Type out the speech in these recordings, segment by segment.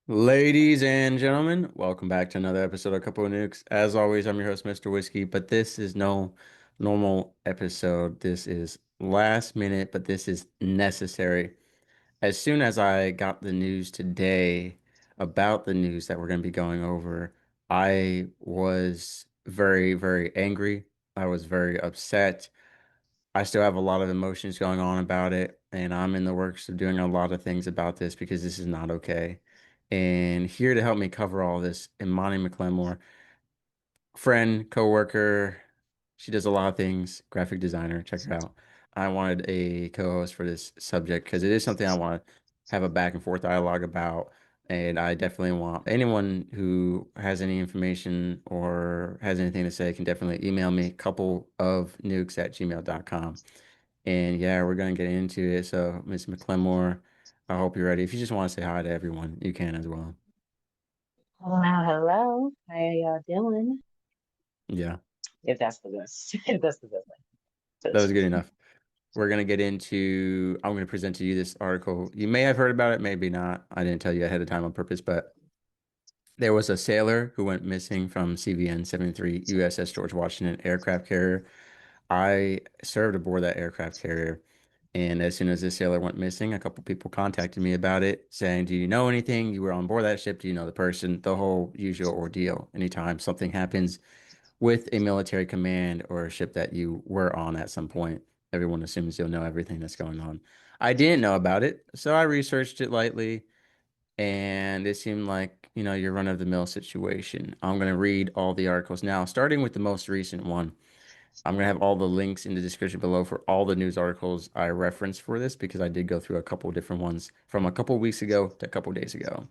Ladies and gentlemen, welcome back to another episode of Couple of Nukes. As always, I'm your host, Mr. Whiskey, but this is no normal episode. This is last minute, but this is necessary. As soon as I got the news today about the news that we're going to be going over, I was very, very angry. I was very upset. I still have a lot of emotions going on about it, and I'm in the works of doing a lot of things about this because this is not okay. And here to help me cover all this, Imani McLemore, friend, coworker. She does a lot of things, graphic designer. Check her out. I wanted a co-host for this subject because it is something I want to have a back and forth dialogue about. And I definitely want anyone who has any information or has anything to say can definitely email me, coupleofnukes@gmail.com. And yeah, we're gonna get into it. So, Miss McLemore, I hope you're ready. If you just want to say hi to everyone, you can as well. Hello, hello. How y'all doing? Yeah, If that's the best, if that's the best that was way. good enough. We're gonna get into, I'm gonna present to you this article. You may have heard about it, maybe not. I didn't tell you ahead of time on purpose, but there was a sailor who went missing from CVN 73 USS George Washington aircraft carrier. I served aboard that aircraft carrier. And as soon as this sailor went missing, a couple people contacted me about it, saying, "Do you know anything? You were on board that ship. Do you know the person?" The whole usual ordeal. Anytime something happens with a military command or a ship that you were on at some point, everyone assumes you'll know everything that's going on. I didn't know about it, so I researched it lightly, and it seemed like, your run-of-the-mill situation. I'm going to read all the articles now, starting with the most recent one. I'm gonna have all the links in the description below for all the news articles I referenced for this because I did go through a couple different ones from a couple weeks ago to a couple days ago.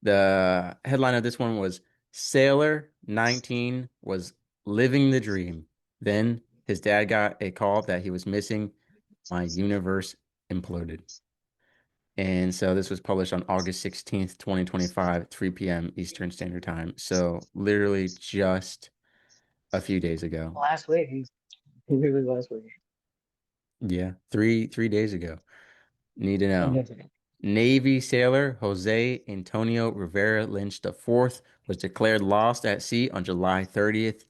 The headline of this one was Sailor 19 was living the dream. Then his dad got a call that he was missing. My universe imploded. And so this was published on August 16th, 2025, 3 p.m. Eastern Standard Time. So literally just a few days ago. Last week, really last week. Yeah, three days ago. Need to know. Mhm. Navy sailor Jose Antonio Rivera Lynch IV was declared lost at sea on July 30th,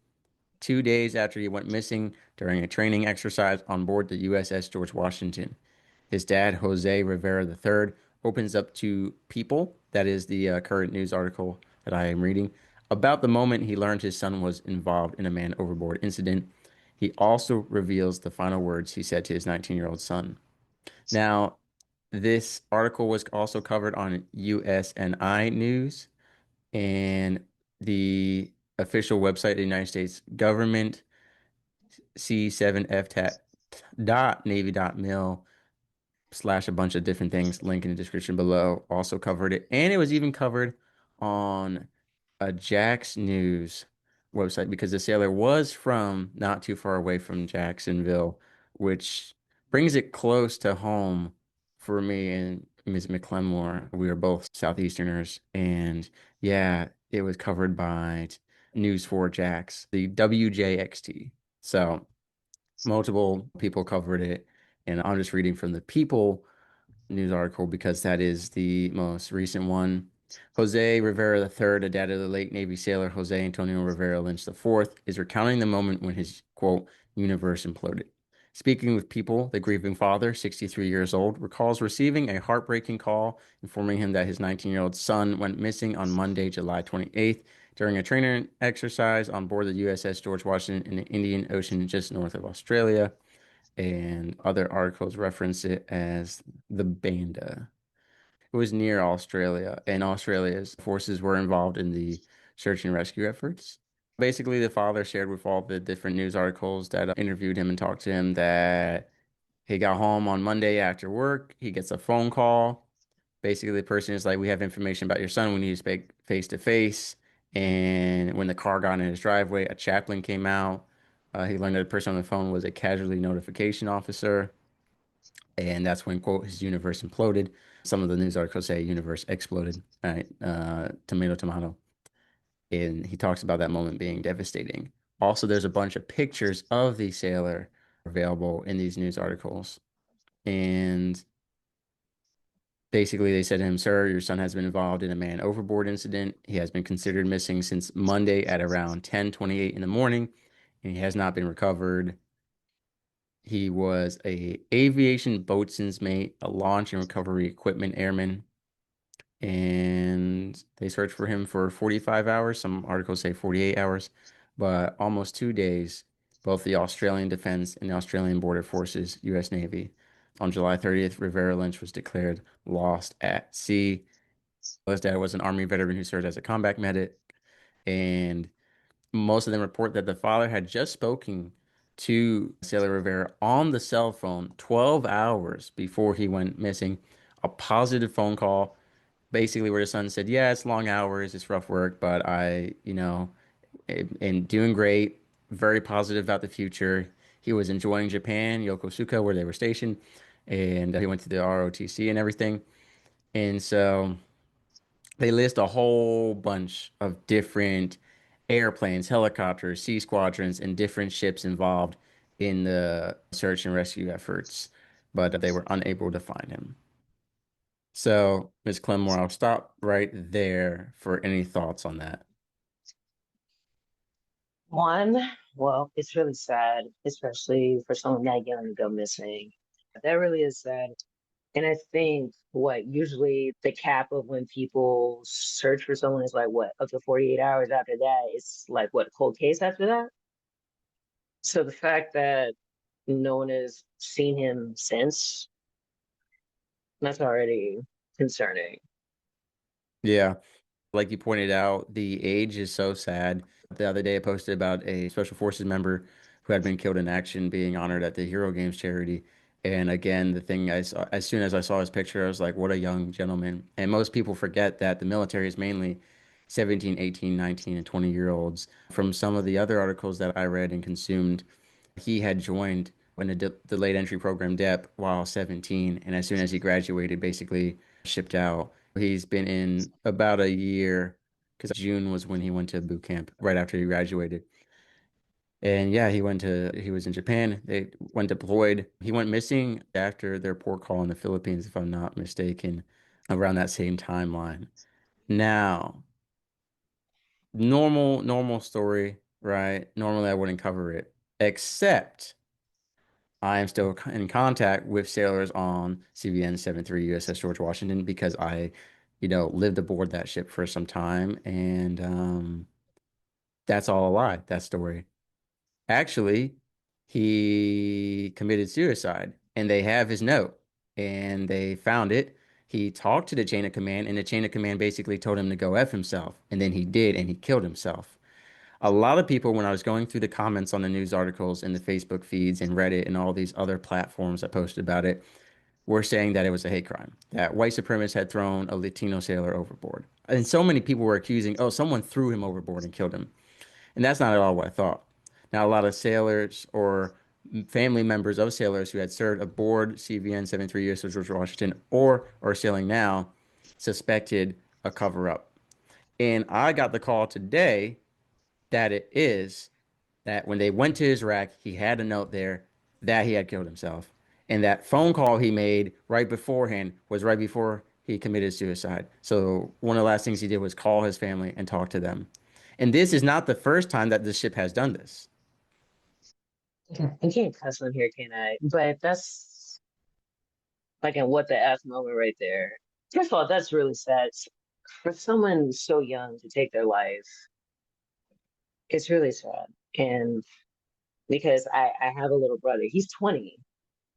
2 days after he went missing during a training exercise on board the USS George Washington. His dad, Jose Rivera III, opens up to People, that is the current news article that I am reading, about the moment he learned his son was involved in a man overboard incident. He also reveals the final words he said to his 19-year-old son. Now, this article was also covered on USNI News and the official website of the United States government, C7FTAT.Navy.mil slash a bunch of different things. Link in the description below. Also covered it. And it was even covered on a Jax News website because the sailor was from not too far away from Jacksonville, which brings it close to home for me and Ms. McLemore. We are both Southeasterners. And yeah, it was covered by News 4 Jax, the WJXT. So multiple people covered it. And I'm just reading from the People news article because that is the most recent one. Jose Rivera III, a dad of the late Navy sailor Jose Antonio Rivera Lynch IV, is recounting the moment when his, quote, universe imploded. Speaking with People, the grieving father, 63 years old, recalls receiving a heartbreaking call informing him that his 19-year-old son went missing on Monday, July 28th, during a training exercise on board the USS George Washington in the Indian Ocean just north of Australia, and other articles reference it as the Banda. It was near Australia, and Australia's forces were involved in the search and rescue efforts. Basically, the father shared with all the different news articles that interviewed him and talked to him that he got home on Monday after work. He gets a phone call. Basically, the person is like, "We have information about your son. We need to speak face to face." And when the car got in his driveway, a chaplain came out. He learned that the person on the phone was a casualty notification officer. And that's when, quote, his universe imploded. Some of the news articles say universe exploded. All right. Tomato, tomato. And he talks about that moment being devastating. Also, there's a bunch of pictures of the sailor available in these news articles. And Basically, they said to him, "Sir, your son has been involved in a man overboard incident. He has been considered missing since Monday at around 10:28 in the morning, and he has not been recovered. He was a aviation boatswain's mate, a launch and recovery equipment airman, and they searched for him for 45 hours. Some articles say 48 hours, but almost 2 days. Both the Australian Defense and the Australian Border Forces, U.S. Navy. On July 30th, Rivera Lynch was declared lost at sea. His dad was an Army veteran who served as a combat medic, and most of them report that the father had just spoken to Sailor Rivera on the cell phone 12 hours before he went missing. A positive phone call, basically where the son said, "Yeah, it's long hours, it's rough work, but am doing great, very positive about the future." He was enjoying Japan, Yokosuka, where they were stationed, and he went to the ROTC and everything. And so they list a whole bunch of different airplanes, helicopters, sea squadrons, and different ships involved in the search and rescue efforts, but they were unable to find him. So, Ms. Clemore, I'll stop right there for any thoughts on that. One, well, it's really sad, especially for someone that young to go missing. That really is sad. And I think what usually the cap of when people search for someone is like what, up to 48 hours after that, it's like what, a cold case after that? So the fact that no one has seen him since, that's already concerning. Yeah. Like you pointed out, the age is so sad. The other day, I posted about a Special Forces member who had been killed in action being honored at the Hero Games charity. And again, the thing I saw, as soon as I saw his picture, I was like, what a young gentleman. And most people forget that the military is mainly 17, 18, 19, and 20-year-olds. From some of the other articles that I read and consumed, he had joined when the delayed entry program DEP while 17. And as soon as he graduated, basically shipped out. He's been in about a year because June was when he went to boot camp right after he graduated. And yeah, he was in Japan. They went deployed. He went missing after their port call in the Philippines, if I'm not mistaken, around that same timeline. Now, normal story, right? Normally I wouldn't cover it, except I am still in contact with sailors on CVN 73 USS George Washington because lived aboard that ship for some time, and that's all a lie, that story. Actually, he committed suicide, and they have his note, and they found it. He talked to the chain of command, and the chain of command basically told him to go F himself, and then he did, and he killed himself. A lot of people, when I was going through the comments on the news articles and the Facebook feeds and Reddit and all these other platforms that posted about it, were saying that it was a hate crime, that white supremacists had thrown a Latino sailor overboard. And so many people were accusing, oh, someone threw him overboard and killed him. And that's not at all what I thought. Now, a lot of sailors or family members of sailors who had served aboard CVN 73 USS George Washington or are sailing now suspected a cover up. And I got the call today that it is that when they went to his rack, he had a note there that he had killed himself. And that phone call he made right beforehand was right before he committed suicide. So one of the last things he did was call his family and talk to them. And this is not the first time that the ship has done this. I can't cuss on here, can I? But that's like a what the F moment right there. First of all, that's really sad. For someone so young to take their life, it's really sad. And because I have a little brother, he's 20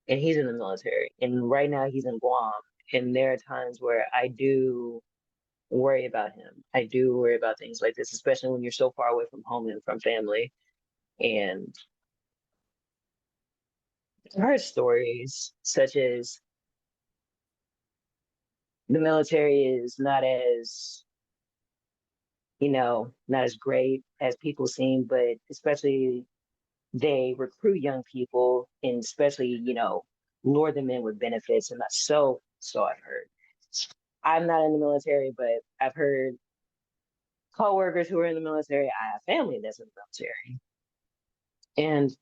and he's in the military. And right now he's in Guam. And there are times where I do worry about him. I do worry about things like this, especially when you're so far away from home and from family. And I've heard stories such as the military is not as, not as great as people seem, but especially they recruit young people and especially, lure them in with benefits. And that's so I've heard. I'm not in the military, but I've heard coworkers who are in the military. I have family that's in the military. And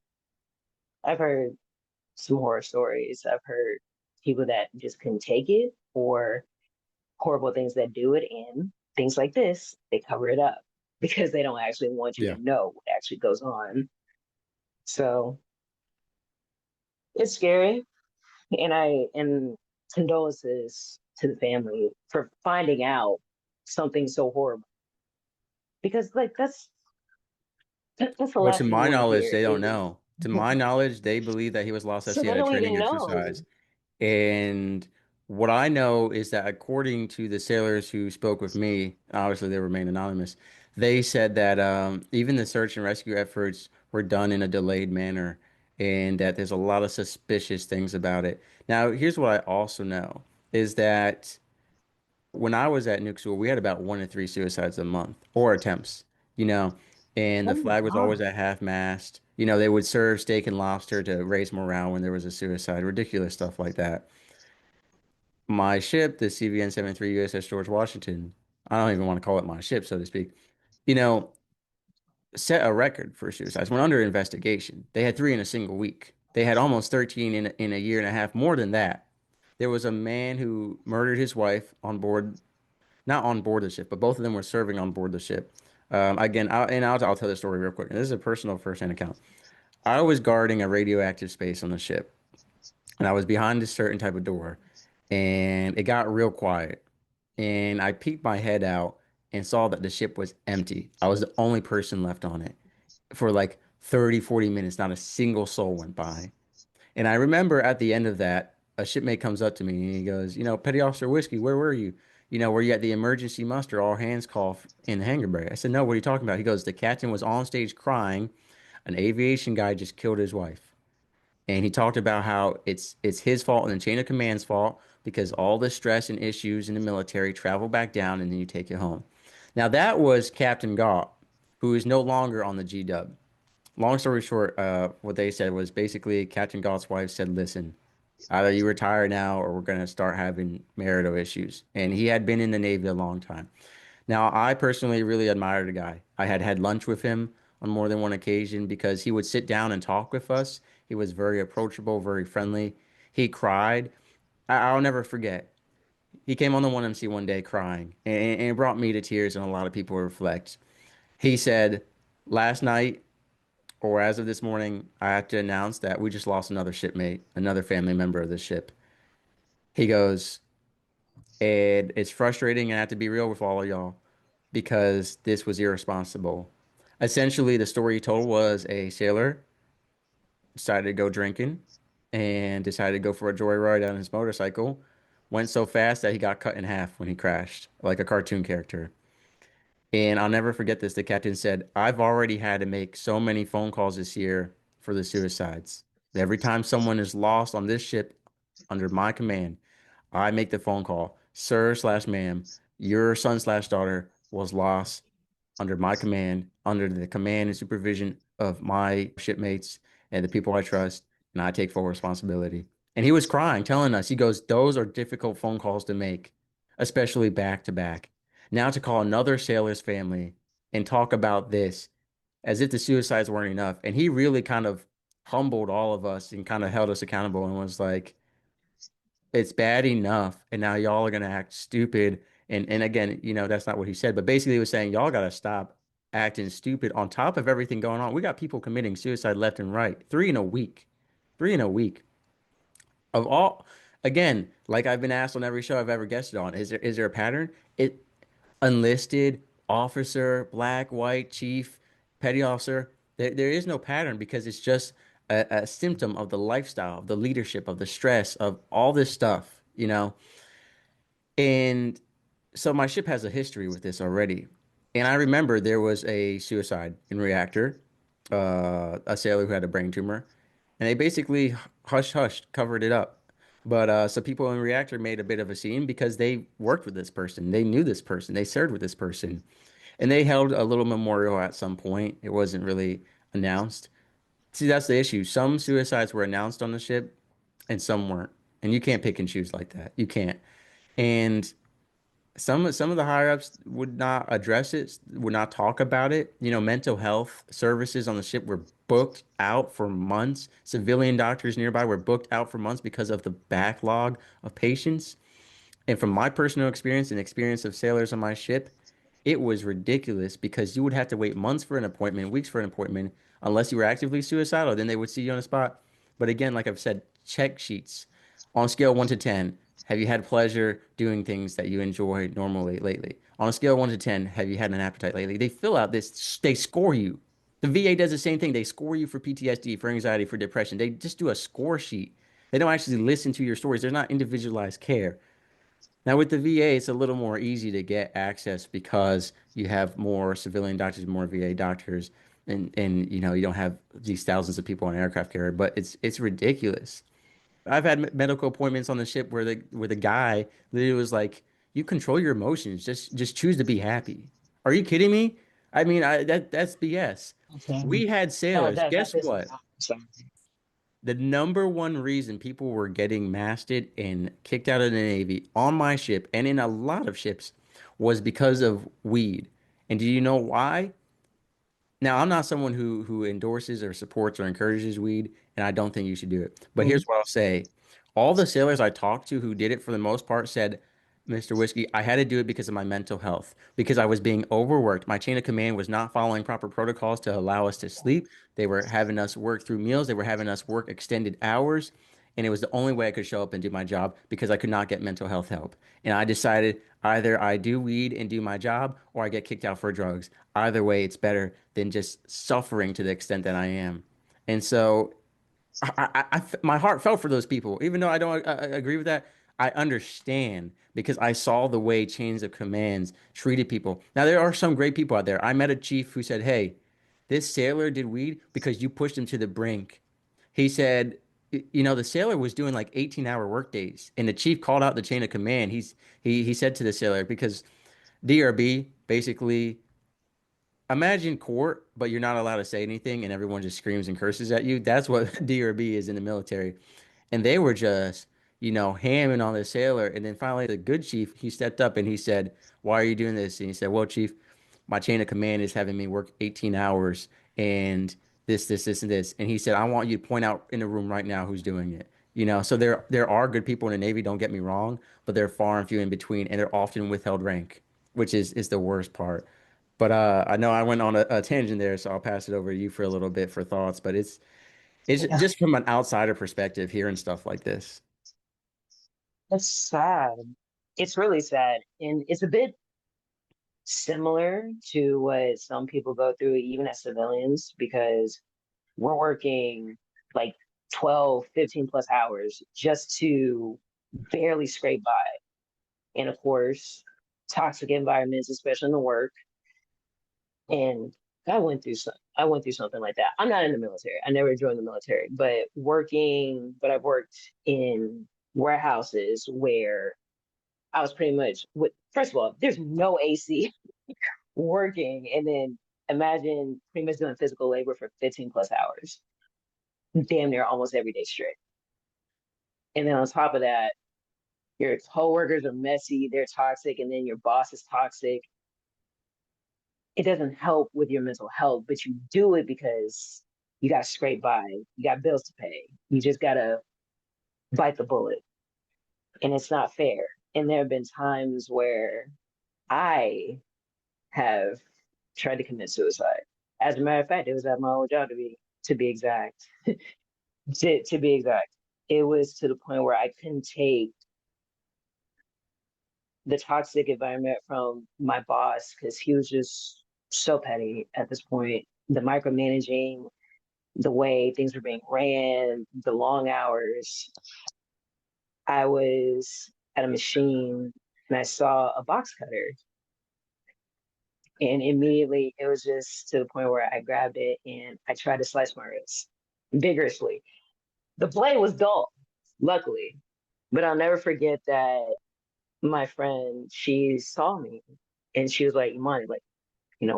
I've heard some horror stories. I've heard people that just couldn't take it, or horrible things that do it, and things like this, they cover it up because they don't actually want you Yeah. to know what actually goes on. So it's scary, and condolences to the family for finding out something so horrible, because like that's the But to last thing you my want to knowledge, hear they don't is. know. To my knowledge, they believe that he was lost at So sea they at a don't training even know. exercise. And what I know is that according to the sailors who spoke with me, obviously they remain anonymous, they said that even the search and rescue efforts were done in a delayed manner and that there's a lot of suspicious things about it. Now, here's what I also know is that when I was at Nukes, we had about 1 to 3 suicides a month or attempts, you know, and the Oh my flag was always God. at half mast. They would serve steak and lobster to raise morale when there was a suicide, ridiculous stuff like that. My ship, the CVN 73 USS George Washington, I don't even want to call it my ship, so to speak, you know, set a record for suicides. Went under investigation. They had 3 in a single week. They had almost 13 in a year and a half, more than that. There was a man who murdered his wife on board, not on board the ship, but both of them were serving on board the ship. Again, I'll tell the story real quick. This is a personal first-hand account. I was guarding a radioactive space on the ship, and I was behind a certain type of door, and it got real quiet. And I peeked my head out and saw that the ship was empty. I was the only person left on it. For like 30, 40 minutes, not a single soul went by. And I remember at the end of that, a shipmate comes up to me and he goes, Petty Officer Whiskey, where were you? Were you at the emergency muster, all hands call in the hangar bay? I said, no, what are you talking about? He goes, the captain was on stage crying. An aviation guy just killed his wife. And he talked about how it's his fault and the chain of command's fault because all the stress and issues in the military travel back down and then you take it home. Now that was Captain Gaunt, who is no longer on the G-Dub. Long story short, what they said was basically Captain Gaunt's wife said, "Listen, either you retire now or we're gonna start having marital issues." And he had been in the Navy a long time. Now, I personally really admired the guy. I had had lunch with him on more than one occasion because he would sit down and talk with us. He was very approachable, very friendly. He cried. I'll never forget. He came on the 1MC one day crying, and it brought me to tears, and a lot of people reflect. He said, "Last night, or as of this morning, I have to announce that we just lost another shipmate, another family member of the ship." He goes, "And it's frustrating, and I have to be real with all of y'all because this was irresponsible." Essentially, the story he told was a sailor decided to go drinking and decided to go for a joyride on his motorcycle. Went so fast that he got cut in half when he crashed, like a cartoon character. And I'll never forget this. The captain said, "I've already had to make so many phone calls this year for the suicides. Every time someone is lost on this ship under my command, I make the phone call. Sir slash ma'am, your son slash daughter was lost under my command, under the command and supervision of my shipmates and the people I trust, and I take full responsibility." And he was crying, telling us, he goes, "Those are difficult phone calls to make, especially back to back. Now to call another sailor's family and talk about this as if the suicides weren't enough." And he really kind of humbled all of us and kind of held us accountable and was like, it's bad enough, and now y'all are gonna act stupid. And again, that's not what he said, but basically he was saying y'all gotta stop acting stupid on top of everything going on. We got people committing suicide left and right. 3 in a week. 3 in a week. Of all, again, like I've been asked on every show I've ever guested on, is there a pattern? It enlisted, officer, black, white, chief, petty officer. There is no pattern because it's just a symptom of the lifestyle, of the leadership, of the stress, of all this stuff. And so my ship has a history with this already. And I remember there was a suicide in reactor, a sailor who had a brain tumor, and they basically hush hush covered it up. But so people in reactor made a bit of a scene because they worked with this person, they knew this person, they served with this person, and they held a little memorial at some point. It wasn't really announced. See, that's the issue. Some suicides were announced on the ship, and some weren't, and you can't pick and choose like that. You can't. And some of the higher ups would not address it, would not talk about it. Mental health services on the ship were booked out for months. Civilian doctors nearby were booked out for months because of the backlog of patients. And from my personal experience and experience of sailors on my ship, it was ridiculous because you would have to wait months for an appointment, weeks for an appointment, unless you were actively suicidal. Then they would see you on the spot. But again, like I've said, check sheets on a scale 1 to 10. Have you had pleasure doing things that you enjoy normally lately? On a scale 1 to 10, have you had an appetite lately? They fill out this, they score you. The VA does the same thing. They score you for PTSD, for anxiety, for depression. They just do a score sheet. They don't actually listen to your stories. They're not individualized care. Now with the VA, it's a little more easy to get access because you have more civilian doctors, more VA doctors, and you know you don't have these thousands of people on an aircraft carrier. But it's ridiculous. I've had medical appointments on the ship where the guy literally was like, "You control your emotions. Just choose to be happy." Are you kidding me? I mean, that's BS. Okay. We had sailors. That Guess pisses me what? off. Sorry. The number one reason people were getting masted and kicked out of the Navy on my ship and in a lot of ships was because of weed. And do you know why? Now, I'm not someone who endorses or supports or encourages weed, and I don't think you should do it. But Mhm. here's what I'll say. All the sailors I talked to who did it for the most part said, Mr. Whiskey, I had to do it because of my mental health, because I was being overworked. My chain of command was not following proper protocols to allow us to sleep. They were having us work through meals. They were having us work extended hours. And it was the only way I could show up and do my job because I could not get mental health help. And I decided either I do weed and do my job or I get kicked out for drugs. Either way, it's better than just suffering to the extent that I am. And so my heart felt for those people, even though I don't agree with that. I understand because I saw the way chains of commands treated people. Now, there are some great people out there. I met a chief who said, "Hey, this sailor did weed because you pushed him to the brink." He said, you know, the sailor was doing like 18-hour work days, and the chief called out the chain of command. He said to the sailor, because DRB basically imagine court, but you're not allowed to say anything, and everyone just screams and curses at you. That's what DRB is in the military. And they were just, you know, hamming on the sailor. And then finally, the good chief, he stepped up and he said, "Why are you doing this?" And he said, "Well, chief, my chain of command is having me work 18 hours and this, and this." And he said, "I want you to point out in the room right now who's doing it." You know, so there are good people in the Navy, don't get me wrong, but they're far and few in between, and they're often withheld rank, which is the worst part. But I know I went on a tangent there, so I'll pass it over to you for a little bit for thoughts. But it's Yeah, just from an outsider perspective, hearing stuff like this. it's sad. It's really sad. And it's a bit similar to what some people go through, even as civilians, because we're working like 12, 15 plus hours just to barely scrape by. And of course, toxic environments, especially in the work. And I went through something like that. I'm not in the military. I never joined the military, but I've worked in warehouses where I was pretty much with first of all, there's no AC working, and then imagine pretty much doing physical labor for 15 plus hours, damn near almost every day straight. And then on top of that, your coworkers are messy, they're toxic, and then your boss is toxic. It doesn't help with your mental health, but you do it because you got to scrape by, you got bills to pay, you just got to bite the bullet, and it's not fair. And there have been times where I have tried to commit suicide. As a matter of fact, it was at my old job to be exact. To be exact, it was to the point where I couldn't take the toxic environment from my boss because he was just so petty at this point. The micromanaging, the way things were being ran, the long hours. I was at a machine and I saw a box cutter. And immediately it was just to the point where I grabbed it and I tried to slice my wrist vigorously. The blade was dull, luckily, but I'll never forget that my friend, she saw me and she was like, Imani, like,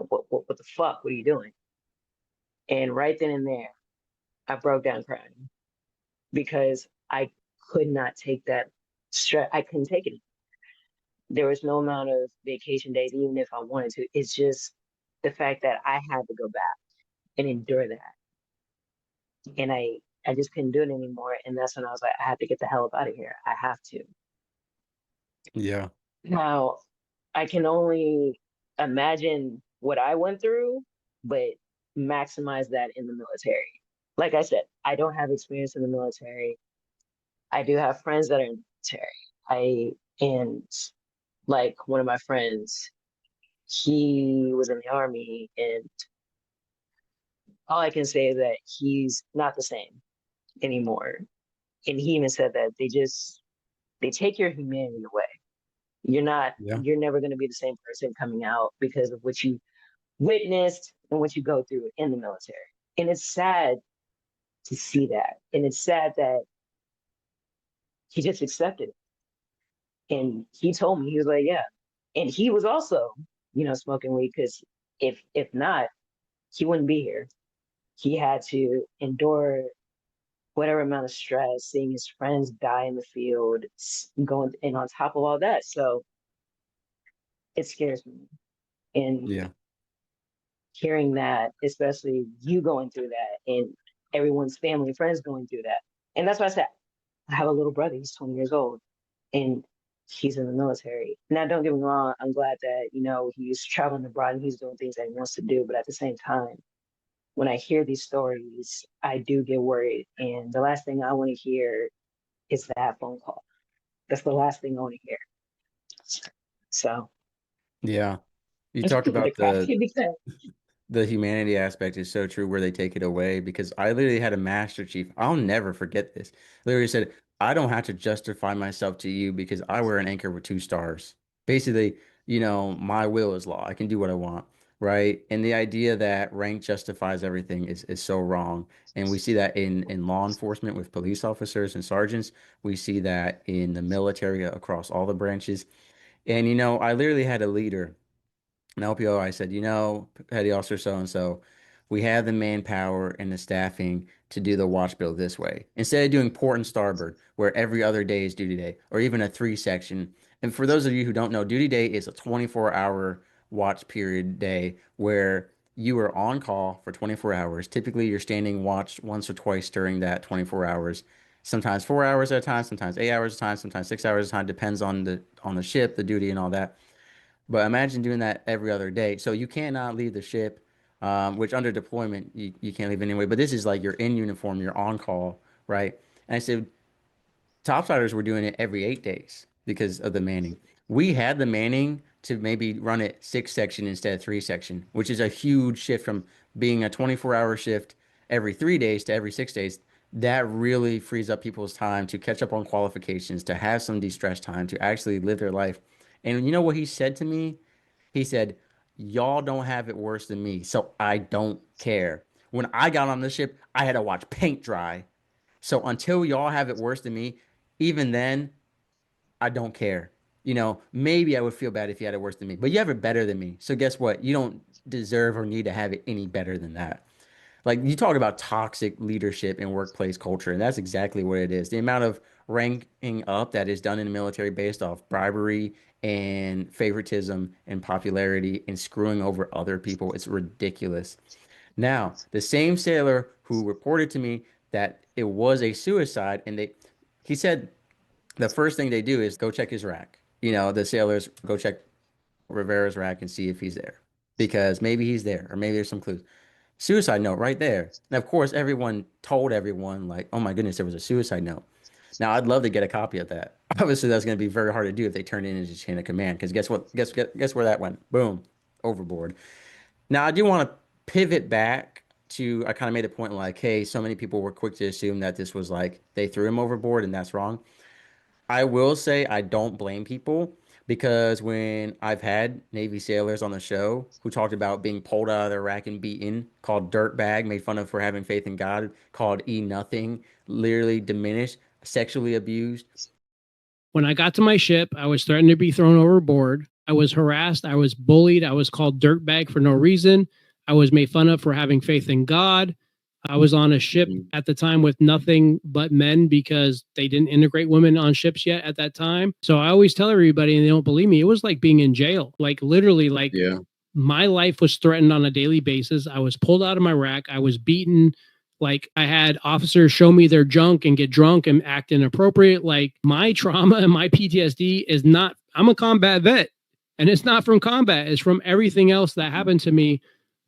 what the fuck? What are you doing? And right then and there, I broke down crying because I could not take that stress. I couldn't take it. There was no amount of vacation days, even if I wanted to. It's just the fact that I had to go back and endure that. and I just couldn't do it anymore. And that's when I was like, I have to get the hell up out of here. I have to. Yeah. Now, I can only imagine what I went through, but maximize that in the military. Like I said, I don't have experience in the military. I do have friends that are in the military. And like one of my friends, he was in the army, and all I can say is that he's not the same anymore. And he even said that they take your humanity away. Yeah. You're never going to be the same person coming out because of what you witnessed and what you go through in the military. And it's sad to see that. And it's sad that he just accepted it. And he told me, he was like, yeah. And he was also, smoking weed because if not, he wouldn't be here. He had to endure whatever amount of stress, seeing his friends die in the field, going and on top of all that. So it scares me. And Yeah. hearing that, especially you going through that and everyone's family and friends going through that. And that's why I said, I have a little brother, he's 20 years old, and he's in the military. Now, don't get me wrong, I'm glad that, he's traveling abroad and he's doing things that he wants to do. But at the same time, when I hear these stories, I do get worried. And the last thing I want to hear is that phone call. That's the last thing I want to hear. So Yeah. You it's talked kind about of crazy because the humanity aspect is so true where they take it away because I literally had a master chief. I'll never forget this. Literally said, I don't have to justify myself to you because I wear an anchor with 2 stars. Basically, my will is law. I can do what I want, right? And the idea that rank justifies everything is so wrong. And we see that in law enforcement with police officers and sergeants. We see that in the military across all the branches. And I literally had a leader an LPO, I said, Petty Officer so and so, we have the manpower and the staffing to do the watch bill this way. Instead of doing port and starboard, where every other day is duty day, or even a 3 section. And for those of you who don't know, duty day is a 24-hour watch period day where you are on call for 24 hours. Typically, you're standing watch once or twice during that 24 hours. Sometimes 4 hours at a time, sometimes 8 hours at a time, sometimes 6 hours at a time. Depends on the ship, the duty, and all that. But imagine doing that every other day. So you cannot leave the ship, which under deployment, you can't leave anyway. But this is like you're in uniform, you're on call, right? And I said, topsiders were doing it every 8 days because of the manning. We had the manning to maybe run it 6 section instead of 3 section, which is a huge shift from being a 24-hour shift every 3 days to every 6 days. That really frees up people's time to catch up on qualifications, to have some de-stress time, to actually live their life. And you know what he said to me? He said, y'all don't have it worse than me, so I don't care. When I got on the ship, I had to watch paint dry. So until y'all have it worse than me, even then, I don't care. Maybe I would feel bad if you had it worse than me, but you have it better than me. So guess what? You don't deserve or need to have it any better than that. Like you talk about toxic leadership and workplace culture, and that's exactly what it is. The amount of ranking up that is done in the military based off bribery and favoritism and popularity and screwing over other people, it's ridiculous. Now, the same sailor who reported to me that it was a suicide, and he said the first thing they do is go check his rack. The sailors go check Rivera's rack and see if he's there because maybe he's there or maybe there's some clues. Suicide note right there. And of course, everyone told everyone, like, oh my goodness, there was a suicide note. Now, I'd love to get a copy of that. Obviously, that's going to be very hard to do if they turn it into chain of command. Because guess what? Guess where that went? Boom, overboard. Now, I do want to pivot back to. I kind of made a point like, hey, so many people were quick to assume that this was like they threw him overboard, and that's wrong. I will say I don't blame people because when I've had Navy sailors on the show who talked about being pulled out of their rack and beaten, called dirtbag, made fun of for having faith in God, called E nothing, literally diminished, sexually abused. When I got to my ship, I was threatened to be thrown overboard. I was harassed. I was bullied. I was called dirtbag for no reason. I was made fun of for having faith in God. I was on a ship at the time with nothing but men because they didn't integrate women on ships yet at that time. So I always tell everybody, and they don't believe me, it was like being in jail. Like literally, like Yeah. my life was threatened on a daily basis. I was pulled out of my rack. I was beaten Like I had officers show me their junk and get drunk and act inappropriate. Like my trauma and my PTSD is not, I'm a combat vet and it's not from combat. It's from everything else that happened to me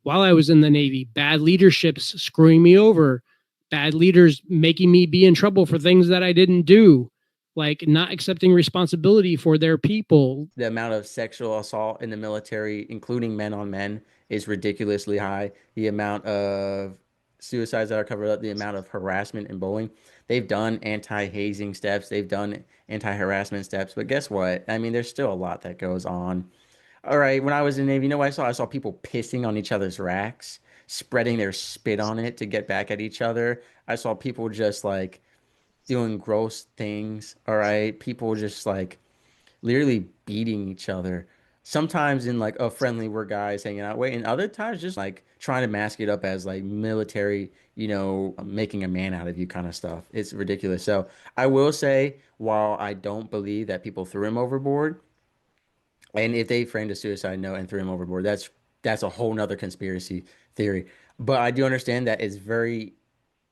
while I was in the Navy. Bad leaderships screwing me over, bad leaders making me be in trouble for things that I didn't do, like not accepting responsibility for their people. The amount of sexual assault in the military, including men on men, is ridiculously high. The amount of suicides that are covered up, the amount of harassment and bullying. They've done anti-hazing steps, they've done anti-harassment steps, but guess what? I mean, there's still a lot that goes on. All right, when I was in the Navy, you know what I saw? I saw people pissing on each other's racks, spreading their spit on it to get back at each other. I saw people just like doing gross things. All right, people just like literally beating each other. Sometimes in like a friendly, we're guys hanging out way, and other times just like trying to mask it up as like military, making a man out of you kind of stuff. It's ridiculous. So I will say, while I don't believe that people threw him overboard, and if they framed a suicide note and threw him overboard, that's a whole nother conspiracy theory. But I do understand that it's very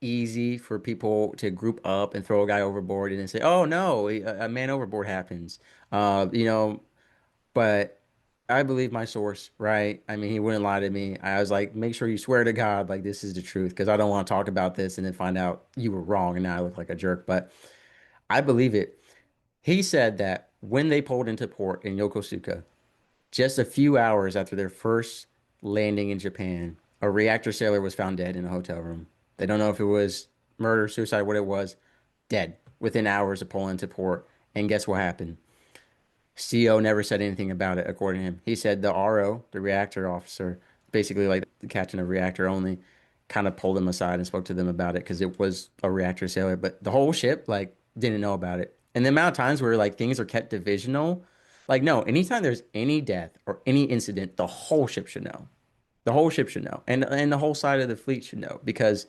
easy for people to group up and throw a guy overboard and then say, "Oh no, a man overboard happens." Uh, you know, but I believe my source, right? I mean, he wouldn't lie to me. I was like, "Make sure you swear to God like this is the truth, because I don't want to talk about this and then find out you were wrong and now I look like a jerk." But I believe it. He said that when they pulled into port in Yokosuka, just a few hours after their first landing in Japan, a reactor sailor was found dead in a hotel room. They don't know if it was murder, suicide, what it was. Dead within hours of pulling into port. And guess what happened? CO never said anything about it, according to him. He said the RO, the reactor officer, basically like the captain of reactor only, kind of pulled them aside and spoke to them about it because it was a reactor sailor. But the whole ship, like, didn't know about it. And the amount of times where like things are kept divisional, like, no, anytime there's any death or any incident, the whole ship should know. The whole ship should know. And the whole side of the fleet should know. Because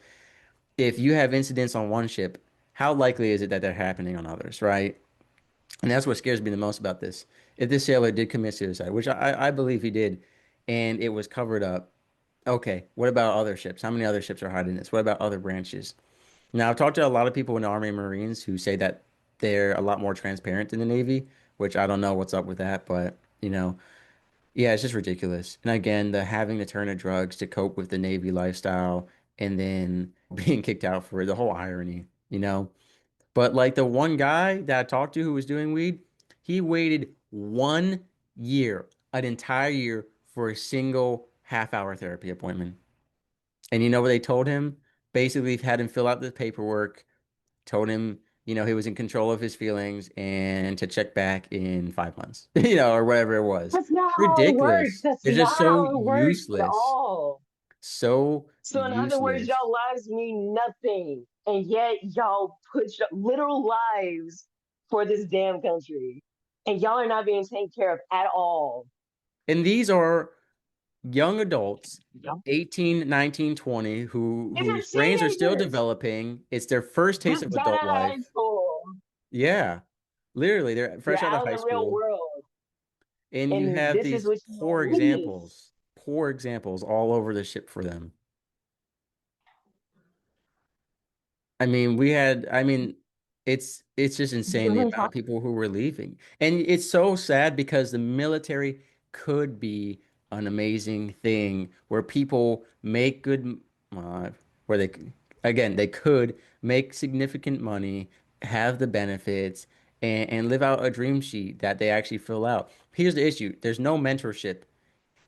if you have incidents on one ship, how likely is it that they're happening on others, right? And that's what scares me the most about this. If this sailor did commit suicide, which I believe he did, and it was covered up, okay, what about other ships? How many other ships are hiding this? What about other branches? Now, I've talked to a lot of people in the Army and Marines who say that they're a lot more transparent in the Navy, which I don't know what's up with that, but yeah, it's just ridiculous. And again, the having to turn to drugs to cope with the Navy lifestyle and then being kicked out for it, the whole irony. But like the one guy that I talked to who was doing weed, he waited 1 year, an entire year for a single half-hour therapy appointment. And you know what they told him? Basically had him fill out the paperwork, told him, he was in control of his feelings and to check back in 5 months, or whatever it was. That's not how it works. Ridiculous. That's It's not just so how it works at useless. all. So So in other words, useless. y'all lives mean nothing, and yet y'all put your literal lives for this damn country, and y'all are not being taken care of at all. And these are young adults, Y'all, 18, 19, 20, these whose are brains are still teenagers developing. It's their first taste just of got adult out of high life. school. Yeah, literally, they're You're fresh out of out high in the real school. world, And you and have this is these what you want to witness. poor examples all over the ship for them. I mean, it's just You insane the ever amount of talk? people who were leaving. And it's so sad because the military could be an amazing thing where people make good uh, where they again, they could make significant money, have the benefits, and live out a dream sheet that they actually fill out. Here's the issue. There's no mentorship.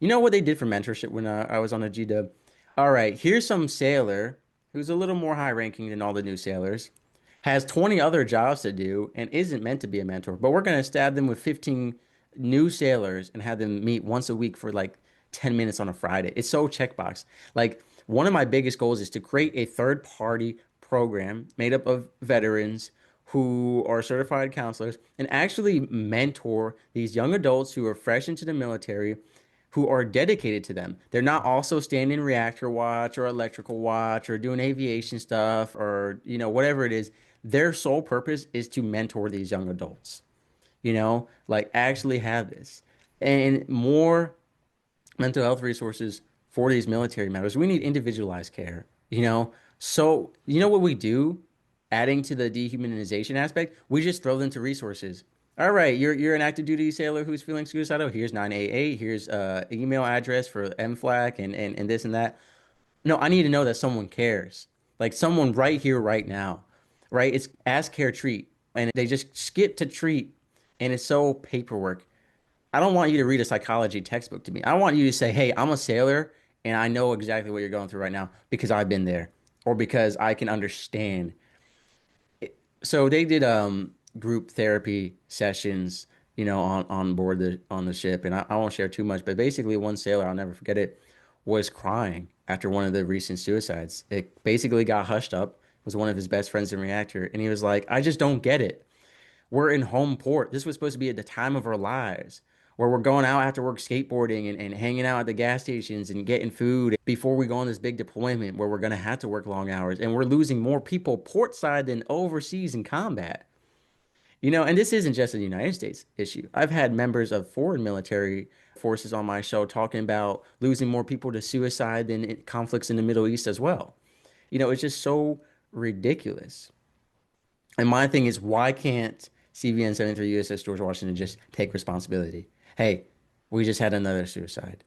You know what they did for mentorship when I was on a G-Dub? All right, here's some sailor who's a little more high ranking than all the new sailors, has 20 other jobs to do, and isn't meant to be a mentor. But we're going to stab them with 15 new sailors and have them meet once a week for like 10 minutes on a Friday. It's so checkbox. Like, one of my biggest goals is to create a third party program made up of veterans who are certified counselors and actually mentor these young adults who are fresh into the military who are dedicated to them. They're not also standing reactor watch or electrical watch or doing aviation stuff or, whatever it is. Their sole purpose is to mentor these young adults, like actually have this and more mental health resources for these military members. We need individualized care, So, you know what we do? Adding to the dehumanization aspect, we just throw them to resources. All right, you're an active duty sailor who's feeling suicidal. Here's 988. Here's email address for MFLAC and this and that. No, I need to know that someone cares. Like someone right here, right now. Right? It's ask, care, treat. And they just skip to treat. And it's so paperwork. I don't want you to read a psychology textbook to me. I want you to say, hey, I'm a sailor and I know exactly what you're going through right now because I've been there or because I can understand. So they did group therapy sessions, on board the ship, and I won't share too much, but basically one sailor, I'll never forget it, was crying after one of the recent suicides. It basically got hushed up. It was one of his best friends in reactor, and he was like, I just don't get it. We're in home port. This was supposed to be at the time of our lives where we're going out after work skateboarding and hanging out at the gas stations and getting food before we go on this big deployment where we're going to have to work long hours. And we're losing more people port side than overseas in combat. And this isn't just a United States issue. I've had members of foreign military forces on my show talking about losing more people to suicide than conflicts in the Middle East as well. It's just so ridiculous. And my thing is, why can't CVN 73 USS George Washington just take responsibility? Hey, we just had another suicide.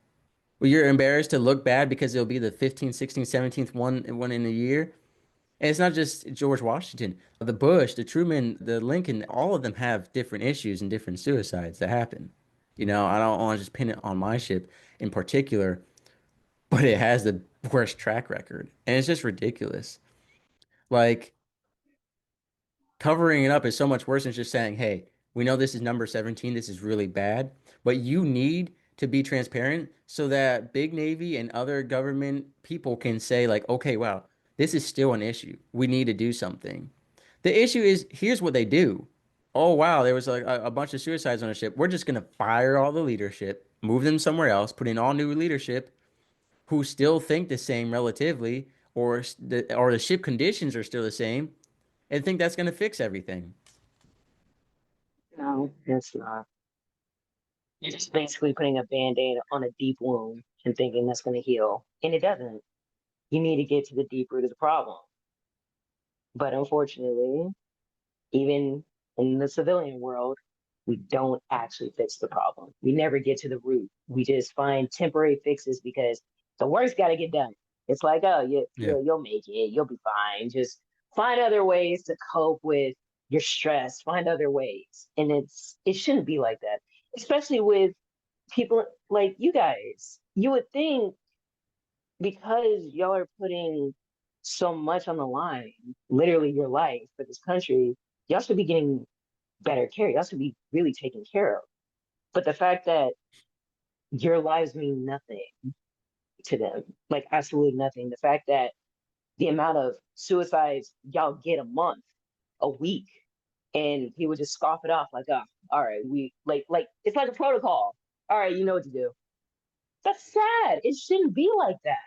Well, you're embarrassed to look bad because it'll be the 15th, 16th, 17th one in a year. And it's not just George Washington. The Bush, the Truman, the Lincoln, all of them have different issues and different suicides that happen. I don't want to just pin it on my ship in particular, but it has the worst track record. And it's just ridiculous. Like, covering it up is so much worse than just saying, hey, we know this is number 17. This is really bad, but you need to be transparent so that big Navy and other government people can say, like, okay, wow, this is still an issue. We need to do something. The issue is here's what they do. Oh, wow, there was a bunch of suicides on a ship. We're just going to fire all the leadership, move them somewhere else, put in all new leadership who still think the same relatively, or the ship conditions are still the same, and think that's going to fix everything. No, it's not. You're just basically putting a band-aid on a deep wound and thinking that's going to heal. And it doesn't. You need to get to the deep root of the problem. But unfortunately, even in the civilian world, we don't actually fix the problem. We never get to the root. We just find temporary fixes because the work's got to get done. It's like, oh, Yeah. you'll make it. You'll be fine. Just find other ways to cope with your stress. Find other ways. And it shouldn't be like that, especially with people like you guys. You would think because y'all are putting so much on the line, literally your life for this country, y'all should be getting better care. Y'all should be really taken care of. But the fact that your lives mean nothing to them, like absolutely nothing. The fact that the amount of suicides y'all get a month, a week, and people just scoff it off like, oh, all right, we like it's like a protocol. All right, you know what to do. That's sad. It shouldn't be like that.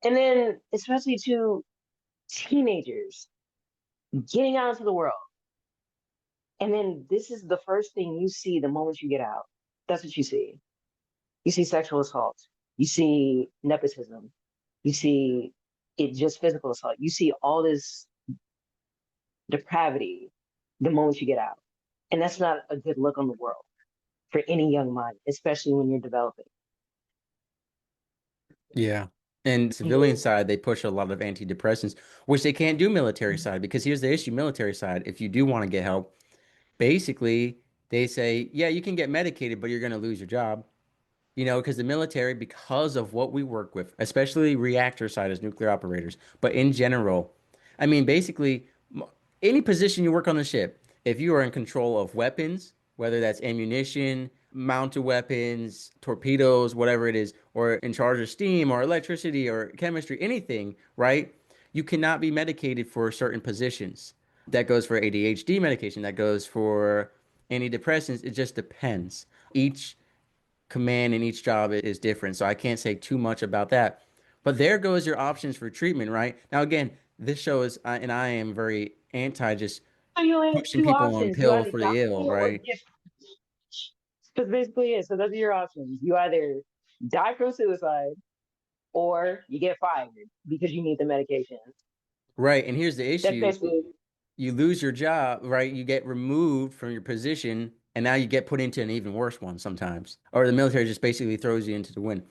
And then especially to teenagers getting out into the world. And then this is the first thing you see the moment you get out. That's what you see. You see sexual assault. You see nepotism. You see it just physical assault. You see all this depravity the moment you get out. And that's not a good look on the world for any young mind, especially when you're developing. Yeah. And civilian Mhm. side, they push a lot of antidepressants, which they can't do military side because here's the issue, military side, if you do want to get help, basically they say, yeah, you can get medicated, but you're going to lose your job. Because the military, because of what we work with, especially reactor side as nuclear operators, but in general, I mean, basically, any position you work on the ship, if you are in control of weapons, whether that's ammunition, mounted weapons, torpedoes, whatever it is, or in charge of steam or electricity or chemistry, anything, right? You cannot be medicated for certain positions. That goes for ADHD medication, that goes for antidepressants. It just depends. Each command in each job is different. So I can't say too much about that. But there goes your options for treatment, right? Now, again, this show is, and I am very anti just So you only have pushing two people on options. You pills either for die the ill, or right? get. That's basically it. So those are your options. You either die from suicide or you get fired because you need the medication. Right. And here's the That's issue. basically You lose your job, right? You get removed from your position, and now you get put into an even worse one sometimes. Or the military just basically throws you into the wind.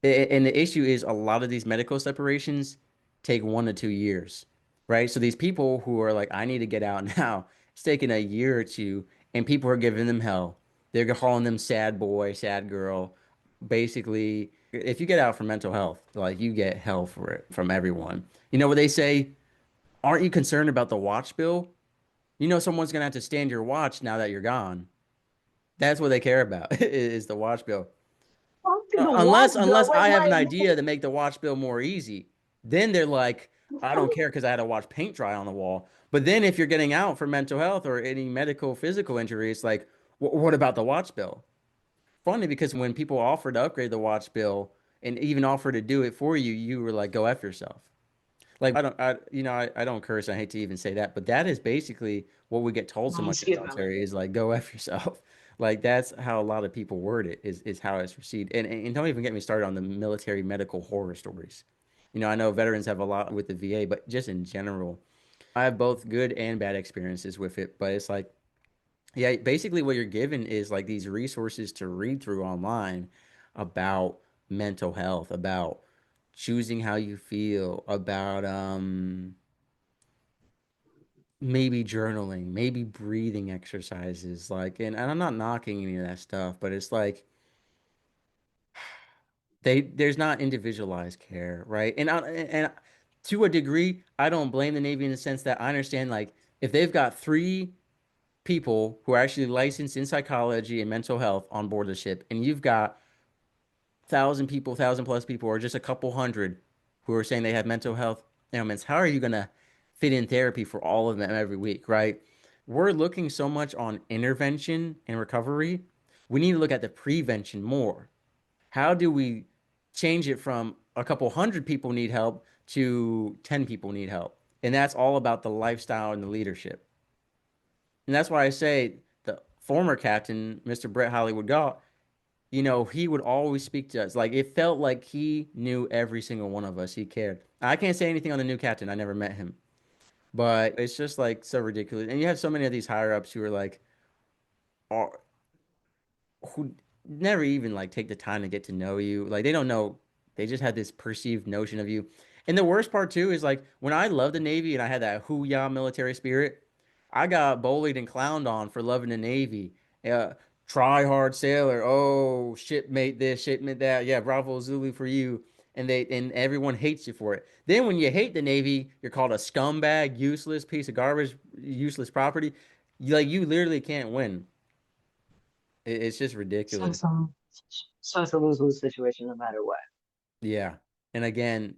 And the issue is a lot of these medical separations take 1 to 2 years, right? So these people who are like, I need to get out now, it's taking a year or two, and people are giving them hell. They're calling them sad boy, sad girl. Basically, if you get out for mental health, like you get hell for it from everyone. You know what they say? Aren't you concerned about the watch bill? You know someone's gonna have to stand your watch now that you're gone. That's what they care about is the watch bill. to the Unless watch bill. unless Wait, I have an wait. idea to make the watch bill more easy, then they're like, I don't care because I had to watch paint dry on the wall. But then if you're getting out for mental health or any medical physical injury, it's like, what about the watch bill? Funny because when people offer to upgrade the watch bill and even offer to do it for you, you were like, go F yourself. Like I don't curse. I hate to even say that, but that is basically what we get told so much in the Excuse my military is language. like go F yourself. Like that's how a lot of people word it is how it's received. And don't even get me started on the military medical horror stories. You know, I know veterans have a lot with the VA, but just in general, I have both good and bad experiences with it. But it's like, yeah, basically what you're given is like these resources to read through online about mental health, about choosing how you feel, about maybe journaling, maybe breathing exercises, like and I'm not knocking any of that stuff, but it's like there's not individualized care, right? And to a degree, I don't blame the Navy in the sense that I understand like if they've got three people who are actually licensed in psychology and mental health on board the ship, and you've got 1,000 people, 1,000+ people, or just a couple hundred who are saying they have mental health ailments, how are you going to fit in therapy for all of them every week, right? We're looking so much on intervention and recovery. We need to look at the prevention more. How do we change it from a couple hundred people need help to 10 people need help? And that's all about the lifestyle and the leadership. And that's why I say the former captain, Mr. Brett Hollywood Galt, you know, he would always speak to us. Like it felt like he knew every single one of us. He cared. I can't say anything on the new captain. I never met him, but it's just like so ridiculous. And you have so many of these higher ups who are like, are, who never even like take the time to get to know you. Like they don't know. They just had this perceived notion of you. And the worst part too is like when I loved the Navy and I had that hoo-yah military spirit, I got bullied and clowned on for loving the Navy. Uh, Try hard sailor. Oh, shipmate this, shipmate that. Yeah, Bravo Zulu for you. And everyone hates you for it. Then when you hate the Navy, you're called a scumbag, useless piece of garbage, useless property. You literally can't win. It's just So ridiculous. it's a, so it's a lose-lose situation no matter what. Yeah. And again,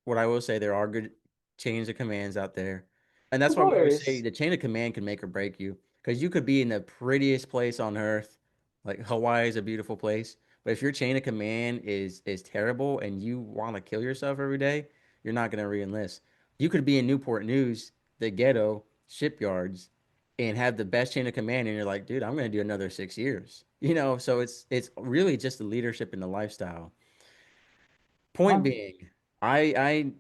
what I will say, there are good chains of commands out there. And that's Of why we always say course. the chain of command can make or break you. Because you could be in the prettiest place on earth. Like Hawaii is a beautiful place. But if your chain of command is terrible and you want to kill yourself every day, you're not going to re-enlist. You could be in Newport News, the ghetto, shipyards, and have the best chain of command, and you're like, dude, I'm going to do another 6 years. You know, so it's really just the leadership and the lifestyle. Point Um, being, I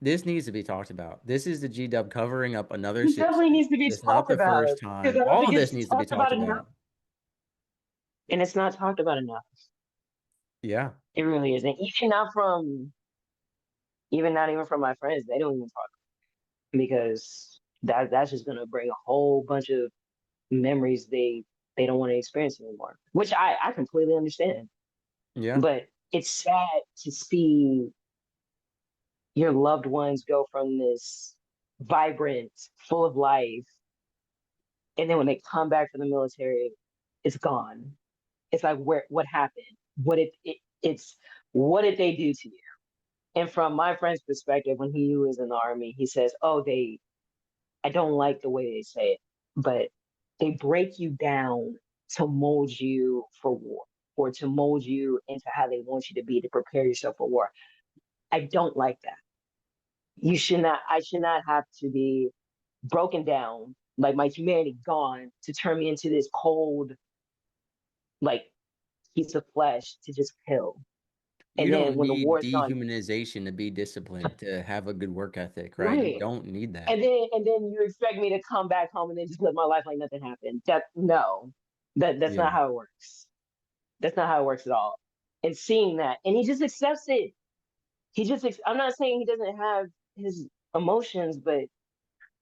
this needs to be talked about. This is the G-Dub covering up another it definitely suicide. needs to be It's not talked the about first because time. I don't All think of this it's needs to be talked talked about enough, about. and it's not talked about enough. Yeah. It really isn't. Even not even from my friends. They don't even talk because that's just gonna bring a whole bunch of memories they don't want to experience anymore. Which I completely understand. Yeah. But it's sad to see your loved ones go from this vibrant, full of life, and then when they come back from the military, it's gone. It's like what happened? It's what did they do to you? And from my friend's perspective, when he was in the army, he says, "Oh, I don't like the way they say it, but they break you down to mold you for war or to mold you into how they want you to be to prepare yourself for war." I don't like that. I should not have to be broken down, like my humanity gone to turn me into this cold, like piece of flesh to just kill. And You then don't when the need war's gone, dehumanization to be disciplined, to have a good work ethic, right? You right. don't need that. And then you expect me to come back home and then just live my life like nothing happened. That no, that's Yeah. not how it works. That's not how it works at all. And seeing that, and he just accepts it. I'm not saying he doesn't have his emotions, but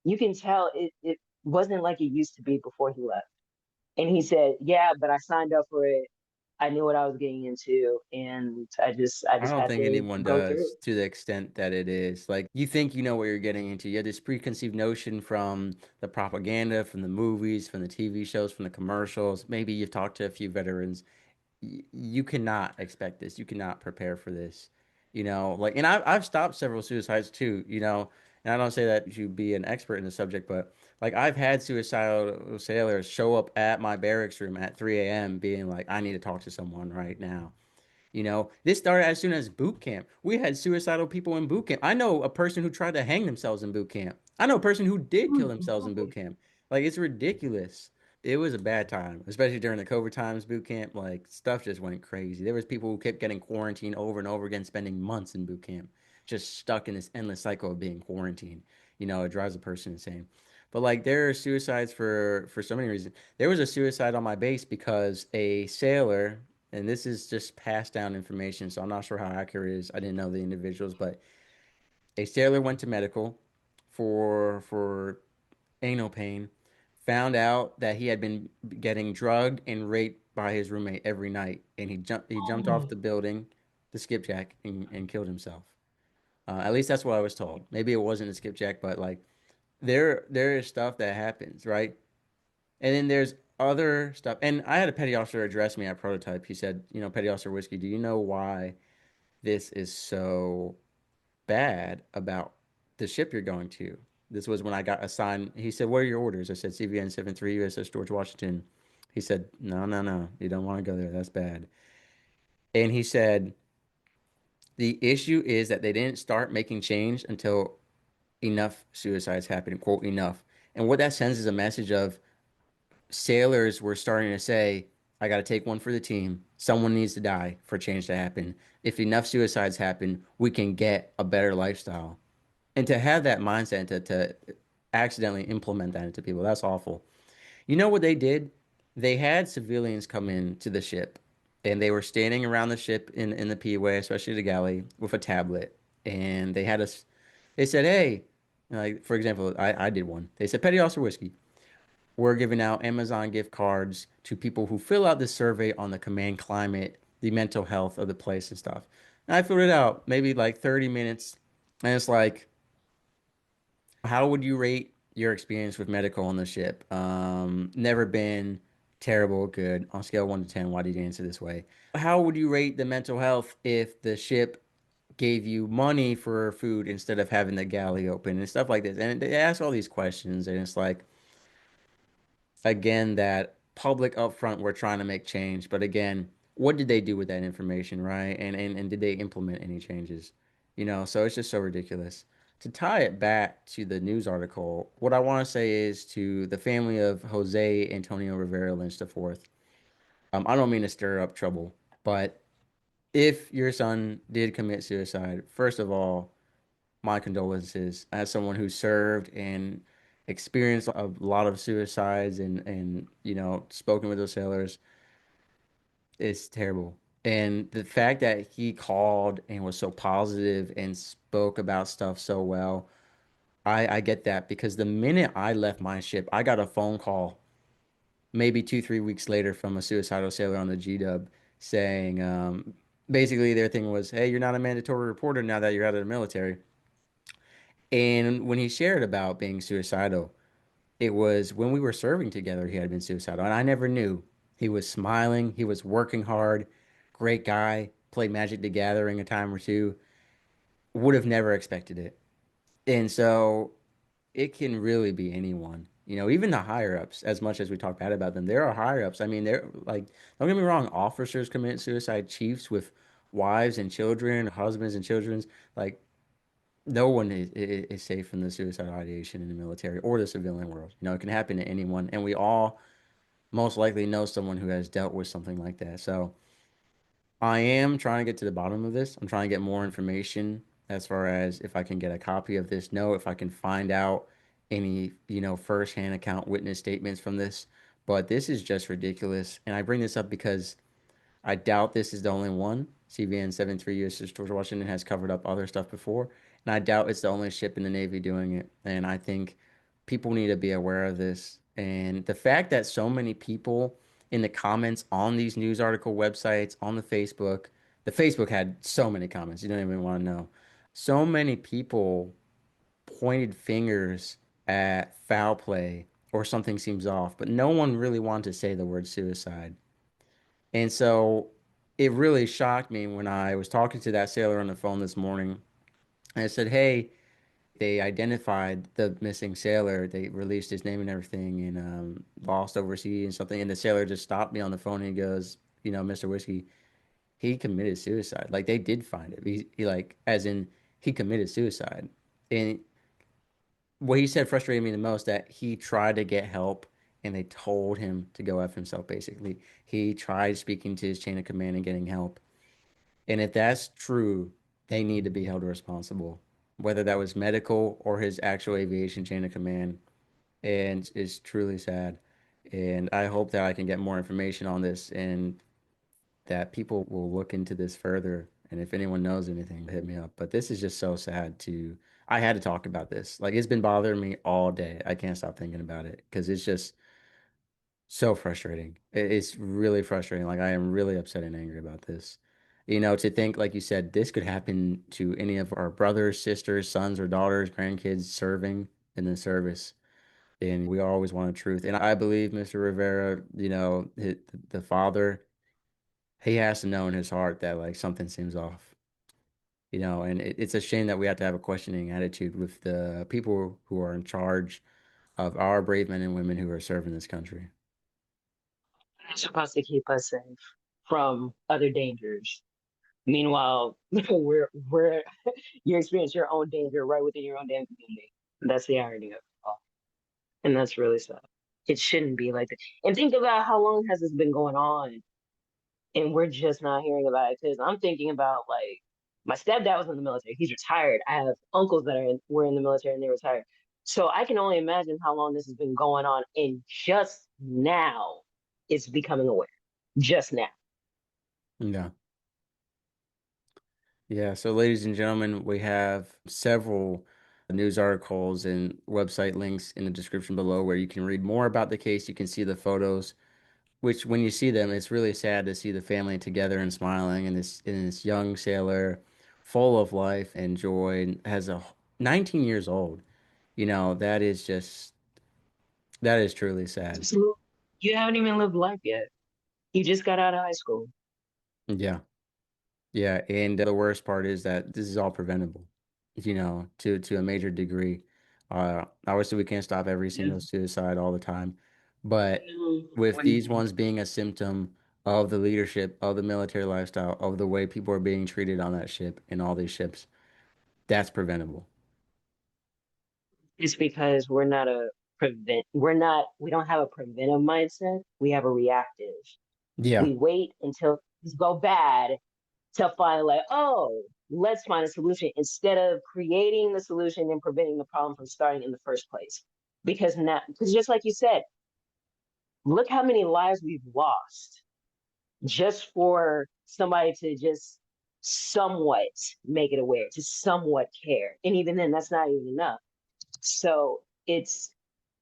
you can tell it wasn't like it used to be before he left. And he said, "Yeah, but I signed up for it. I knew what I was getting into, and I I just don't had think to anyone go through." does to the extent that it is. Like, you think you know what you're getting into. You have this preconceived notion from the propaganda, from the movies, from the TV shows, from the commercials. Maybe you've talked to a few veterans. You cannot expect this. You cannot prepare for this. Like, and I've stopped several suicides too, and I don't say that you be an expert in the subject, but like I've had suicidal sailors show up at my barracks room at 3 a.m. being like, I need to talk to someone right now. This started as soon as boot camp. We had suicidal people in boot camp. I know a person who tried to hang themselves in boot camp. I know a person who did kill themselves in boot camp. Like, it's ridiculous. It was a bad time, especially during the COVID times boot camp. Like, stuff just went crazy. There was people who kept getting quarantined over and over again, spending months in boot camp, just stuck in this endless cycle of being quarantined. It drives a person insane. But like, there are suicides for so many reasons. There was a suicide on my base because a sailor, and this is just passed down information, so I'm not sure how accurate it is. I didn't know the individuals, but a sailor went to medical for anal pain, found out that he had been getting drugged and raped by his roommate every night, and he jumped off the building, the skipjack, and killed himself. At least that's what I was told. Maybe it wasn't a skipjack, but like there is stuff that happens, right? And then there's other stuff. And I had a petty officer address me at prototype. He said, Petty Officer Whiskey, do you know why this is so bad about the ship you're going to? This was when I got assigned. He said, what are your orders? I said, CVN 73 USS George Washington. He said, no, no, no. You don't want to go there. That's bad. And he said, the issue is that they didn't start making change until enough suicides happened, quote, enough. And what that sends is a message of sailors were starting to say, I got to take one for the team. Someone needs to die for change to happen. If enough suicides happen, we can get a better lifestyle. And to have that mindset, to accidentally implement that into people, that's awful. You know what they did? They had civilians come in to the ship, and they were standing around the ship in the P-way, especially the galley, with a tablet. And they said, hey, like, for example, I did one. They said, Petty Officer Whiskey, we're giving out Amazon gift cards to people who fill out this survey on the command climate, the mental health of the place and stuff. And I filled it out, maybe like 30 minutes. And it's like, how would you rate your experience with medical on the ship? Never been terrible, good. On a scale of 1 to 10, why did you answer this way? How would you rate the mental health if the ship gave you money for food instead of having the galley open and stuff like this? And they ask all these questions, and it's like, again, that public upfront we're trying to make change, but again, what did they do with that information, right? And did they implement any changes? So it's just so ridiculous. To tie it back to the news article, what I want to say is to the family of Jose Antonio Rivera Lynch the fourth. I don't mean to stir up trouble, but if your son did commit suicide, first of all, my condolences as someone who served and experienced a lot of suicides and spoken with those sailors. It's terrible. And the fact that he called and was so positive and spoke about stuff so well, I get that because the minute I left my ship, I got a phone call maybe 2, 3 weeks later from a suicidal sailor on the G-Dub saying, basically their thing was, hey, you're not a mandatory reporter now that you're out of the military. And when he shared about being suicidal, it was when we were serving together, he had been suicidal. And I never knew. He was smiling, he was working hard, great guy, played Magic the Gathering a time or two. Would have never expected it. And so it can really be anyone. Even the higher ups, as much as we talk bad about them, there are higher ups. I mean, they're like, don't get me wrong, officers commit suicide, chiefs with wives and children, husbands and children's. Like, no one is safe from the suicidal ideation in the military or the civilian world. It can happen to anyone, and we all most likely know someone who has dealt with something like that. So I am trying to get to the bottom of this. I'm trying to get more information as far as if I can get a copy of this note, if I can find out any, firsthand account witness statements from this. But this is just ridiculous. And I bring this up because I doubt this is the only one. CVN 73 USS George Washington has covered up other stuff before, and I doubt it's the only ship in the Navy doing it. And I think people need to be aware of this. And the fact that so many people in the comments on these news article websites, on the Facebook had so many comments, you don't even want to know. So many people pointed fingers at foul play or something seems off, but no one really wanted to say the word suicide. And so it really shocked me when I was talking to that sailor on the phone this morning. And I said, "Hey, they identified the missing sailor. They released his name and everything and lost overseas and something." And the sailor just stopped me on the phone and he goes, "Mr. Whiskey, he committed suicide. Like they did find it. He like, as in, he committed suicide." And what he said frustrated me the most that he tried to get help and they told him to go F himself, basically. He tried speaking to his chain of command and getting help. And if that's true, they need to be held responsible, whether that was medical or his actual aviation chain of command. And it's truly sad. And I hope that I can get more information on this and that people will look into this further. And if anyone knows anything, hit me up. But this is just so sad to, I had to talk about this. Like it's been bothering me all day. I can't stop thinking about it because it's just so frustrating. It's really frustrating. Like I am really upset and angry about this. To think, like you said, this could happen to any of our brothers, sisters, sons, or daughters, grandkids serving in the service. And we always want the truth. And I believe Mr. Rivera, the father, he has to know in his heart that like something seems off. And it's a shame that we have to have a questioning attitude with the people who are in charge of our brave men and women who are serving this country. They're supposed to keep us safe from other dangers. Meanwhile, we're you experience your own danger right within your own damn community. That's the irony of it all. And that's really sad. It shouldn't be like that. And think about how long has this been going on and we're just not hearing about it. Because I'm thinking about like my stepdad was in the military. He's retired. I have uncles that were in the military and they're retired. So I can only imagine how long this has been going on. And just now it's becoming aware. Just now. Yeah. Yeah, so ladies and gentlemen, we have several news articles and website links in the description below where you can read more about the case. You can see the photos, which when you see them, it's really sad to see the family together and smiling and this young sailor full of life and joy and has a 19 years old. That is just that is truly sad. Absolutely. You haven't even lived life yet. You just got out of high school. Yeah. Yeah, and the worst part is that this is all preventable, to a major degree. Obviously, we can't stop every Yeah. single suicide all the time, but No, with one these day. ones being a symptom of the leadership, of the military lifestyle, of the way people are being treated on that ship and all these ships, that's preventable. It's because we don't have a preventive mindset. We have a reactive. Yeah, We wait until things go bad to find like, oh, let's find a solution instead of creating the solution and preventing the problem from starting in the first place. Because just like you said, look how many lives we've lost just for somebody to just somewhat make it aware, to somewhat care. And even then, that's not even enough. So it's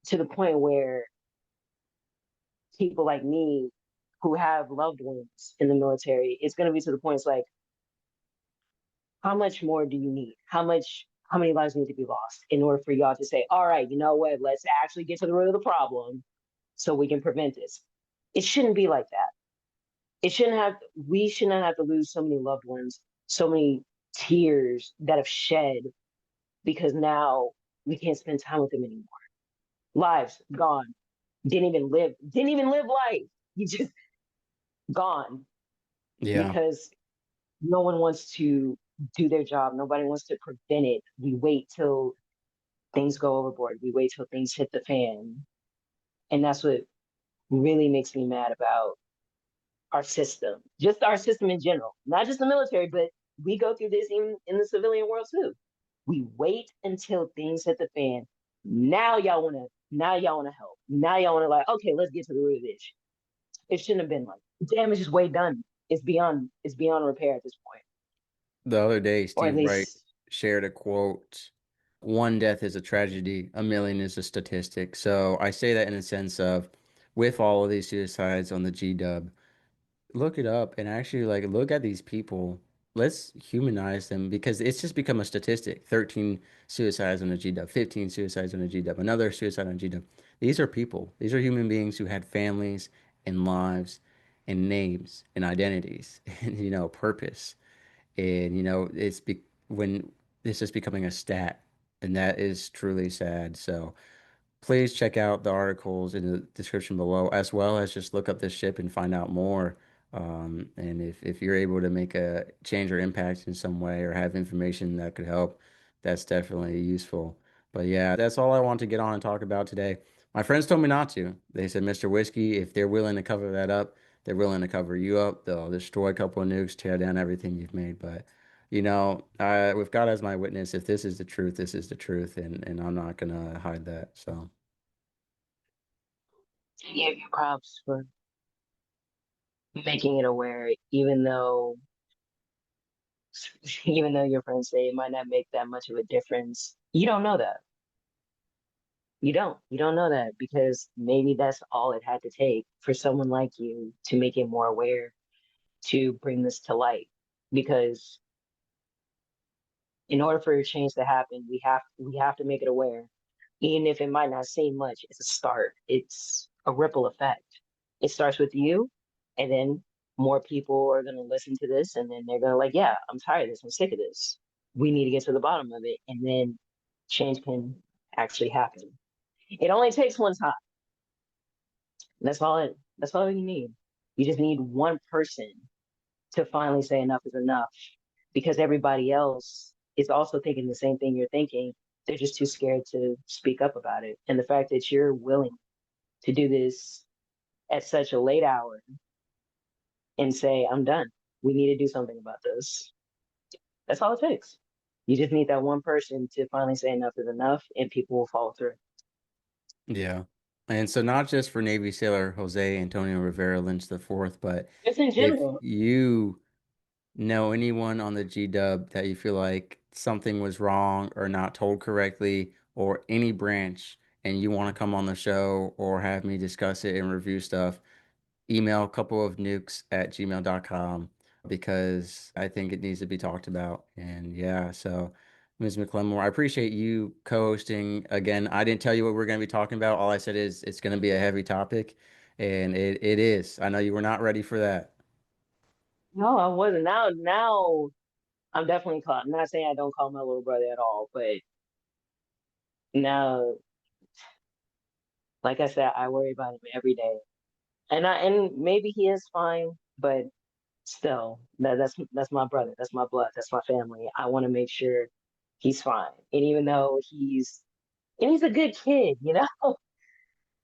to the point where people like me who have loved ones in the military, it's going to be to the point it's like, how much more do you need? How many lives need to be lost in order for y'all to say, all right, you know what, let's actually get to the root of the problem so we can prevent this? It shouldn't be like that. We should not have to lose so many loved ones, so many tears that have shed because now we can't spend time with them anymore. Lives gone. Didn't even live life. You just gone yeah, because no one wants to do their job. Nobody wants to prevent it. We wait till things go overboard. We wait till things hit the fan. And that's what really makes me mad about our system, just our system in general, not just the military, but we go through this even in the civilian world too. We wait until things hit the fan. Now y'all wanna help. Now y'all wanna like, okay, let's get to the root of this. It shouldn't have been like damage is way done. It's beyond repair at this point. The other day, Or at Steve Wright least shared a quote: one death is a tragedy, a million is a statistic. So I say that in a sense of, with all of these suicides on the G Dub, look it up and actually like look at these people. Let's humanize them because it's just become a statistic. 13 suicides on a G Dub, 15 suicides on a G Dub, another suicide on a G Dub. These are people. These are human beings who had families and lives and names and identities and purpose. And when this is becoming a stat, and that is truly sad. So please check out the articles in the description below, as well as just look up this ship and find out more. And if you're able to make a change or impact in some way or have information that could help, that's definitely useful. But yeah, that's all I want to get on and talk about today. My friends told me not to. They said, Mr. Whiskey, if they're willing to cover that up, they're willing to cover you up. They'll destroy a couple of nukes, tear down everything you've made. But with God as my witness, if this is the truth, this is the truth, and I'm not gonna hide that. So. I give you props for making it aware, even though your friends say it might not make that much of a difference. You don't know that. You don't know that because maybe that's all it had to take for someone like you to make it more aware, to bring this to light. Because in order for a change to happen, we have to make it aware. Even if it might not seem much, it's a start. It's a ripple effect. It starts with you, and then more people are gonna listen to this, and then they're gonna like, yeah, I'm tired of this, I'm sick of this. We need to get to the bottom of it, and then change can actually happen. It only takes one time. That's all you need. You just need one person to finally say enough is enough because everybody else is also thinking the same thing you're thinking. They're just too scared to speak up about it. And the fact that you're willing to do this at such a late hour and say, I'm done. We need to do something about this. That's all it takes. You just need that one person to finally say enough is enough and people will follow through. Yeah. And so not just for Navy sailor Jose Antonio Rivera Lynch the fourth, but Just in if general. you know anyone on the G Dub that you feel like something was wrong or not told correctly, or any branch, and you want to come on the show or have me discuss it and review stuff, email a couple of nukes at gmail.com because I think it needs to be talked about. And yeah, so Ms. McLemore, I appreciate you co-hosting again. I didn't tell you what we're going to be talking about. All I said is it's going to be a heavy topic, and it is. I know you were not ready for that. No, I wasn't. Now I'm definitely caught. I'm not saying I don't call my little brother at all, but now, like I said, I worry about him every day. And maybe he is fine, but still, that's my brother, that's my blood, that's my family. I want to make sure he's fine. And even though he's a good kid, you know?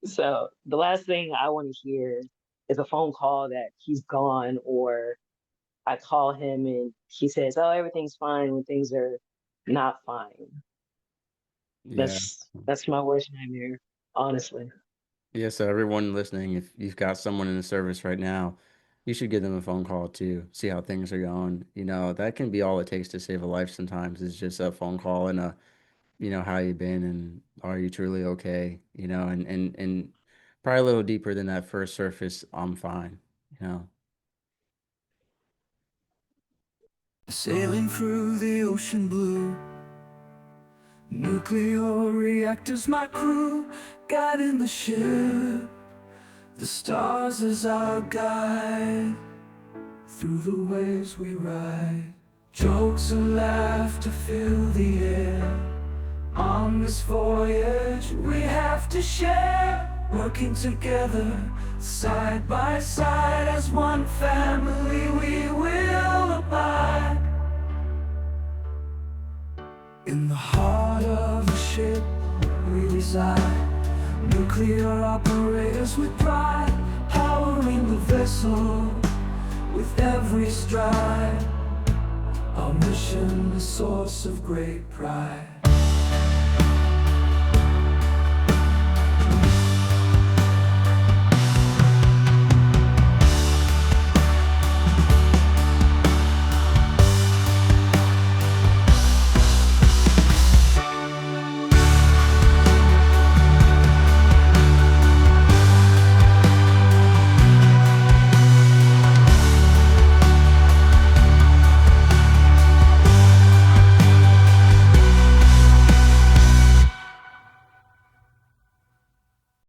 So the last thing I want to hear is a phone call that he's gone, or I call him and he says, "Oh, everything's fine," when things are not fine. Yeah. That's my worst nightmare, honestly. Yeah, so everyone listening, if you've got someone in the service right now, you should give them a phone call too, see how things are going. That can be all it takes to save a life sometimes is just a phone call and how you been and are you truly okay? And probably a little deeper than that first surface, I'm fine, you know. Sailing through the ocean blue, nuclear reactors my crew, guiding the ship, the stars as our guide, through the waves we ride, jokes and laughter fill the air. On this voyage we have to share, working together, side by side, as one family we will abide. In the heart of the ship we reside, nuclear operators with pride, powering the vessel with every stride. Our mission, a source of great pride.